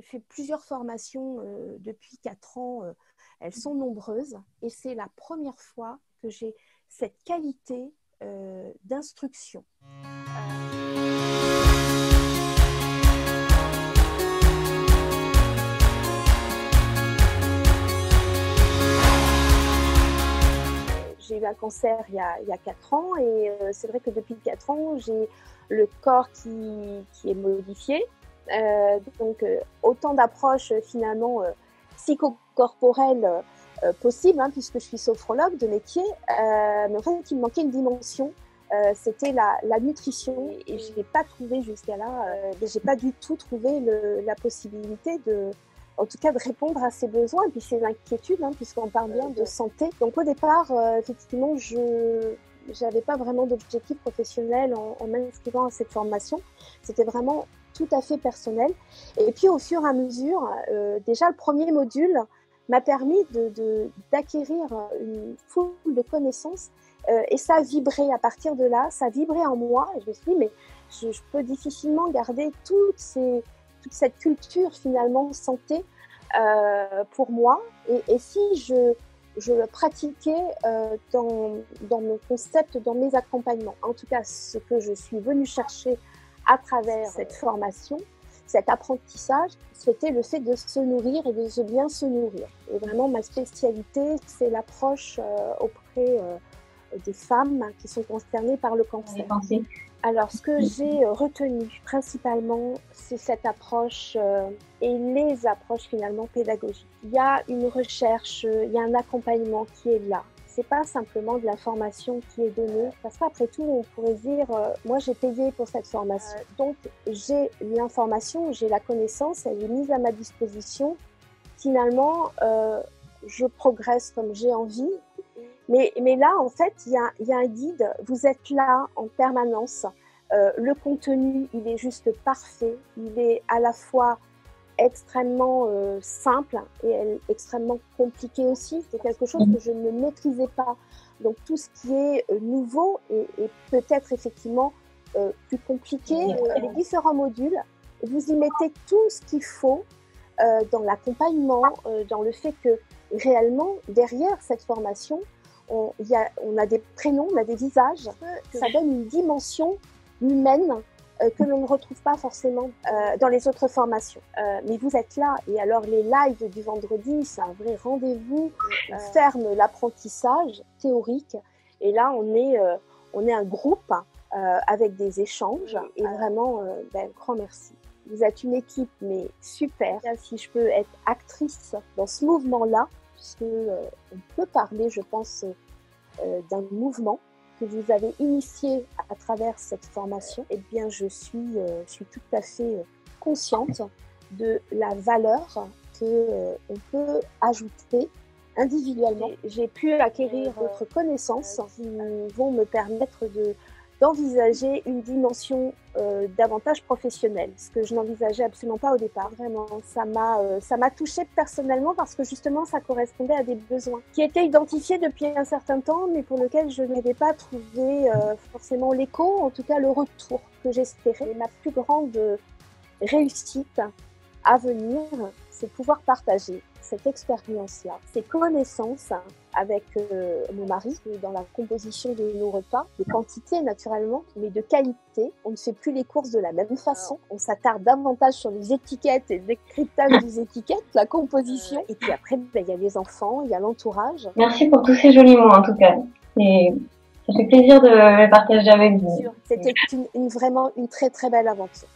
fait plusieurs formations depuis 4 ans. Elles sont nombreuses et c'est la première fois que j'ai cette qualité d'instruction. J'ai eu un cancer il y a 4 ans et c'est vrai que depuis 4 ans, j'ai le corps qui est modifié. Donc, autant d'approches finalement psychocorporelles possibles, hein, puisque je suis sophrologue de métier. Mais en fait, il me manquait une dimension. C'était la nutrition et je n'ai pas trouvé jusqu'à là, j'ai pas du tout trouvé la possibilité en tout cas de répondre à ses besoins et puis ses inquiétudes, hein, puisqu'on parle bien de santé. Donc au départ, effectivement, je n'avais pas vraiment d'objectif professionnel en m'inscrivant à cette formation. C'était vraiment tout à fait personnel. Et puis au fur et à mesure, déjà le premier module m'a permis d'acquérir une foule de connaissances et ça a vibré à partir de là, ça a vibré en moi et je me suis dit mais je peux difficilement garder toute cette culture finalement santé pour moi et si je le pratiquais dans mon concept, dans mes accompagnements. En tout cas, ce que je suis venue chercher à travers cette formation, cet apprentissage, c'était le fait de se nourrir et de se bien se nourrir. Et vraiment, ma spécialité, c'est l'approche auprès des femmes qui sont concernées par le cancer. Alors, ce que j'ai retenu principalement, c'est cette approche et les approches finalement pédagogiques. Il y a une recherche, il y a un accompagnement qui est là. C'est pas simplement de la formation qui est donnée, parce qu'après tout, on pourrait dire, moi j'ai payé pour cette formation, donc j'ai l'information, j'ai la connaissance, elle est mise à ma disposition. Finalement, je progresse comme j'ai envie. Mais là, en fait, il y a un guide. Vous êtes là en permanence. Le contenu, il est juste parfait. Il est à la fois extrêmement simple et extrêmement compliqué aussi. C'est quelque chose que je ne maîtrisais pas. Donc, tout ce qui est nouveau est peut-être effectivement plus compliqué. Les différents modules, vous y mettez tout ce qu'il faut dans l'accompagnement, dans le fait que réellement, derrière cette formation, on a des prénoms, on a des visages, ça donne une dimension humaine que l'on ne retrouve pas forcément dans les autres formations. Mais vous êtes là, et alors les lives du vendredi, c'est un vrai rendez-vous, on ferme l'apprentissage théorique, et là on est un groupe avec des échanges, et vraiment, un grand merci. Vous êtes une équipe, mais super. Si je peux être actrice dans ce mouvement-là, puisque on peut parler, je pense, d'un mouvement que vous avez initié à travers cette formation, eh bien, je suis tout à fait consciente de la valeur qu'on peut ajouter individuellement. J'ai pu acquérir d'autres connaissances qui vont me permettre d'envisager une dimension davantage professionnelle, ce que je n'envisageais absolument pas au départ. Vraiment, ça m'a touchée personnellement parce que justement, ça correspondait à des besoins qui étaient identifiés depuis un certain temps, mais pour lesquels je n'avais pas trouvé forcément l'écho, en tout cas le retour que j'espérais. Et ma plus grande réussite à venir, c'est pouvoir partager cette expérience-là, ces connaissances avec mon mari dans la composition de nos repas, de quantité naturellement, mais de qualité. On ne fait plus les courses de la même façon. On s'attarde davantage sur les étiquettes et le décryptage des étiquettes, la composition. Et puis après, il y a les enfants, il y a l'entourage. Merci pour tous ces jolis mots en tout cas. Et ça fait plaisir de les partager avec vous. C'était vraiment une très très belle aventure.